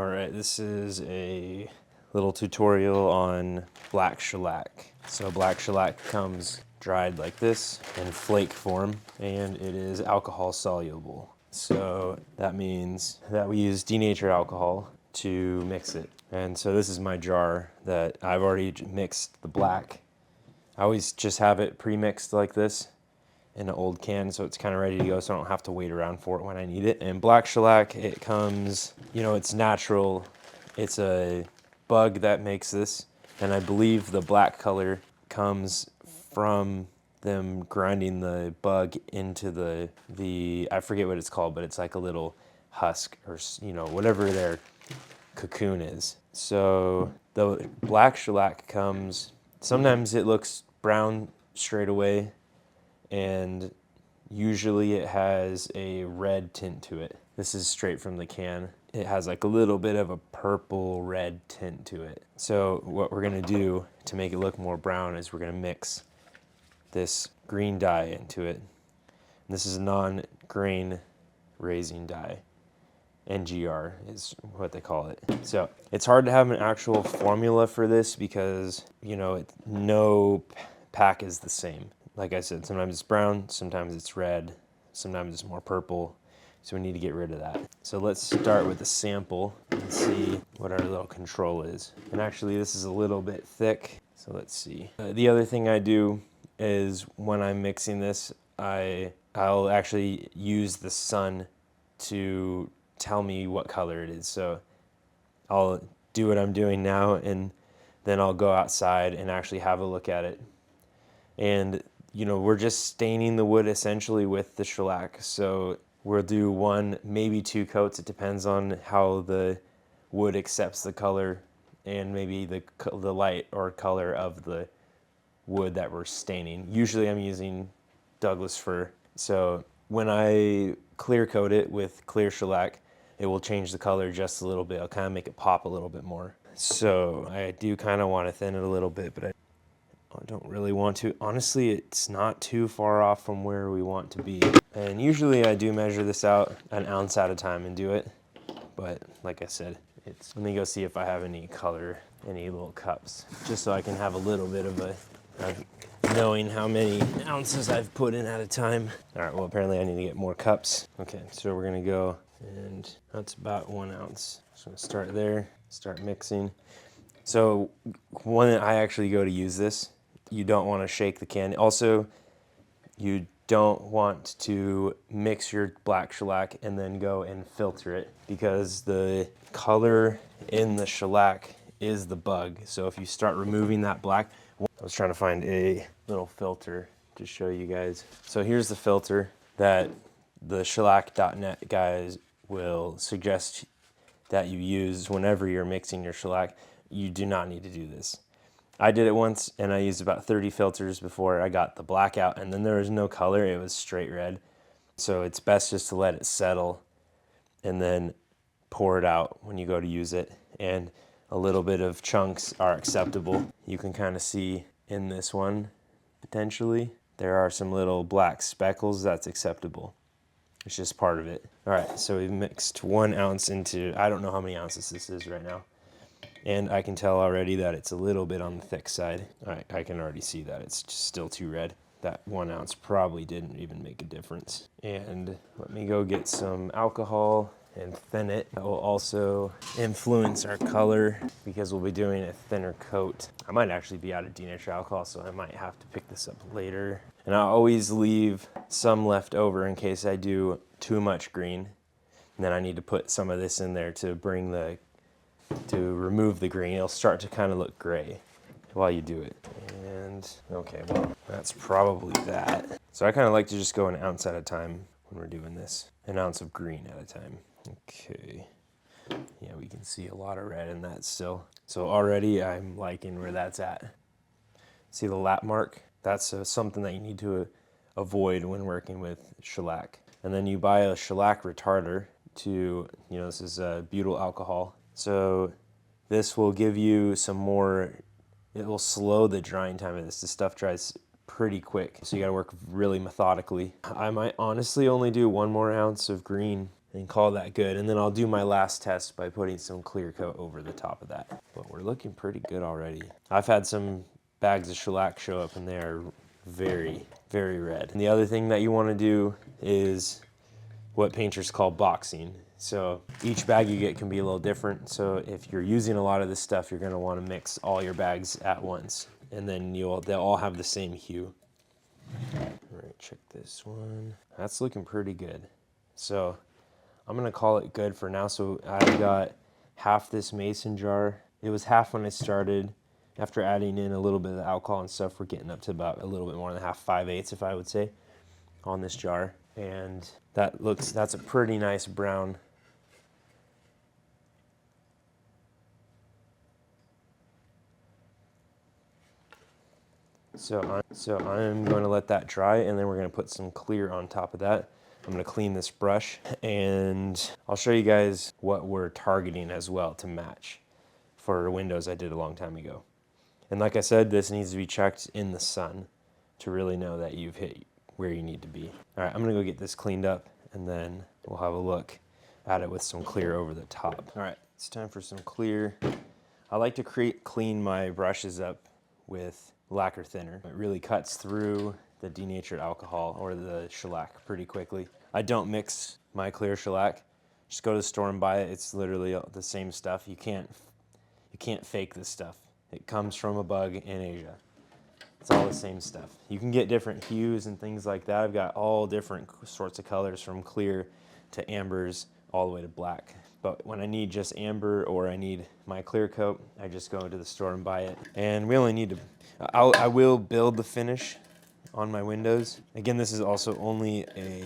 All right, this is a little tutorial on black shellac. So black shellac comes dried like this in flake form, and it is alcohol soluble. So that means that we use denatured alcohol to mix it. And so this is my jar that I've already mixed the black. I always just have it pre-mixed like this in an old can, so it's kind of ready to go, so I don't have to wait around for it when I need it. And black shellac, it comes, you know, it's natural. It's a bug that makes this, and I believe the black color comes from them grinding the bug into the I forget what it's called, but it's like a little husk or, you know, whatever their cocoon is. So the black shellac comes, sometimes it looks brown straight away, and usually it has a red tint to it. This is straight from the can. It has like a little bit of a purple red tint to it. So what we're gonna do to make it look more brown is we're gonna mix this green dye into it. And this is non-grain raising dye. NGR is what they call it. So it's hard to have an actual formula for this because, you know, no pack is the same. Like I said, sometimes it's brown, sometimes it's red, sometimes it's more purple. So we need to get rid of that. So let's start with a sample and see what our little control is. And actually this is a little bit thick, so let's see. The other thing I do is when I'm mixing this, I'll actually use the sun to tell me what color it is. So I'll do what I'm doing now, and then I'll go outside and actually have a look at it. And you know, we're just staining the wood essentially with the shellac. So we'll do one, maybe two coats. It depends on how the wood accepts the color and maybe the light or color of the wood that we're staining. Usually I'm using Douglas fir. So when I clear coat it with clear shellac, it will change the color just a little bit. I'll kind of make it pop a little bit more. So I do kind of want to thin it a little bit, but I don't really want to. Honestly, it's not too far off from where we want to be. And usually I do measure this out an ounce at a time and do it. But like I said, let me go see if I have any color, any little cups, just so I can have a little bit of knowing how many ounces I've put in at a time. All right, well, apparently I need to get more cups. Okay, so we're gonna go, and that's about 1 ounce. So I'm gonna start there, start mixing. So when I actually go to use this, you don't want to shake the can. Also, you don't want to mix your black shellac and then go and filter it, because the color in the shellac is the bug. So if you start removing that black, I was trying to find a little filter to show you guys. So here's the filter that the shellac.net guys will suggest that you use whenever you're mixing your shellac. You do not need to do this. I did it once and I used about 30 filters before I got the black out, and then there was no color, it was straight red. So it's best just to let it settle and then pour it out when you go to use it. And a little bit of chunks are acceptable. You can kind of see in this one, potentially, there are some little black speckles. That's acceptable. It's just part of it. All right, so we've mixed 1 ounce into, I don't know how many ounces this is right now. And I can tell already that it's a little bit on the thick side. All right, I can already see that it's just still too red. That 1 ounce probably didn't even make a difference. And let me go get some alcohol and thin it. That will also influence our color because we'll be doing a thinner coat. I might actually be out of denatured alcohol, so I might have to pick this up later. And I always leave some left over in case I do too much green. And then I need to put some of this in there to remove the green. It'll start to kind of look gray while you do it. And okay, well, that's probably that. So I kind of like to just go an ounce at a time when we're doing this. An ounce of green at a time. Okay. Yeah, we can see a lot of red in that still. So already I'm liking where that's at. See the lap mark? That's something that you need to avoid when working with shellac. And then you buy a shellac retarder to, you know, this is butyl alcohol. So this will give you some more, it will slow the drying time of this. This stuff dries pretty quick, so you gotta work really methodically. I might honestly only do 1 more ounce of green and call that good. And then I'll do my last test by putting some clear coat over the top of that. But we're looking pretty good already. I've had some bags of shellac show up and they are very, very red. And the other thing that you want to do is what painters call boxing. So each bag you get can be a little different. So if you're using a lot of this stuff, you're going to want to mix all your bags at once, and then they'll all have the same hue. All right, check this one. That's looking pretty good. So I'm gonna call it good for now. So I got half this mason jar. It was half when I started. After adding in a little bit of alcohol and stuff, we're getting up to about a little bit more than half, 5/8 if I would say, on this jar. And that's a pretty nice brown. So I'm going to let that dry, and then we're going to put some clear on top of that. I'm going to clean this brush, and I'll show you guys what we're targeting as well to match for windows I did a long time ago. And like I said, this needs to be checked in the sun to really know that you've hit where you need to be. All right, I'm going to go get this cleaned up, and then we'll have a look at it with some clear over the top. All right, it's time for some clear. I like to clean my brushes up with lacquer thinner. It really cuts through the denatured alcohol or the shellac pretty quickly. I don't mix my clear shellac. Just go to the store and buy it. It's literally the same stuff. You can't fake this stuff. It comes from a bug in Asia. It's all the same stuff. You can get different hues and things like that. I've got all different sorts of colors, from clear to ambers all the way to black. But when I need just amber or I need my clear coat, I just go to the store and buy it. And we only need to, I will build the finish on my windows. Again, this is also only a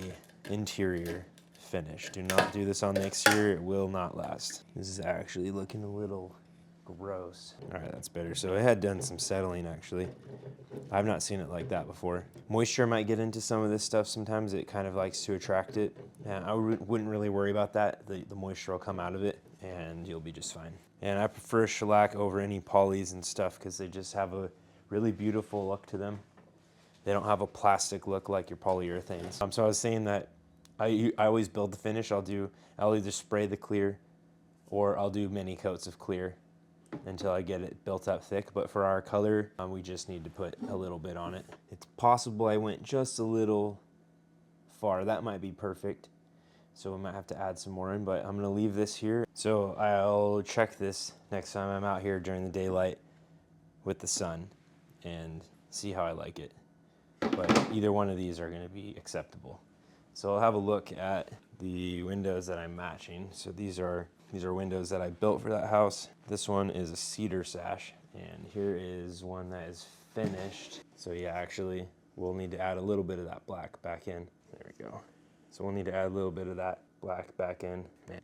interior finish. Do not do this on the exterior, it will not last. This is actually looking a little gross. All right, that's better. So it had done some settling actually. I've not seen it like that before. Moisture might get into some of this stuff sometimes. It kind of likes to attract it. And I wouldn't really worry about that. The moisture will come out of it and you'll be just fine. And I prefer shellac over any polys and stuff because they just have a really beautiful look to them. They don't have a plastic look like your polyurethanes. So I was saying that I always build the finish. I'll either spray the clear or I'll do many coats of clear until I get it built up thick. But for our color, we just need to put a little bit on it. It's possible I went just a little far. That might be perfect. So we might have to add some more in, but I'm gonna leave this here. So I'll check this next time I'm out here during the daylight with the sun and see how I like it. But either one of these are gonna be acceptable. So I'll have a look at the windows that I'm matching. So these are windows that I built for that house. This one is a cedar sash, and here is one that is finished. So yeah, actually, we'll need to add a little bit of that black back in. There we go. So we'll need to add a little bit of that black back in. Man.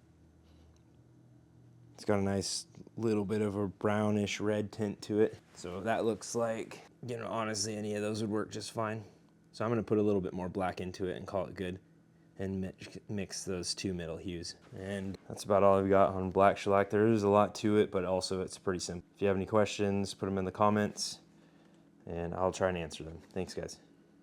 It's got a nice little bit of a brownish red tint to it. So that looks like, you know, honestly, any of those would work just fine. So I'm gonna put a little bit more black into it and call it good, and mix those two middle hues. And that's about all I've got on black shellac. There is a lot to it, but also it's pretty simple. If you have any questions, put them in the comments and I'll try and answer them. Thanks, guys.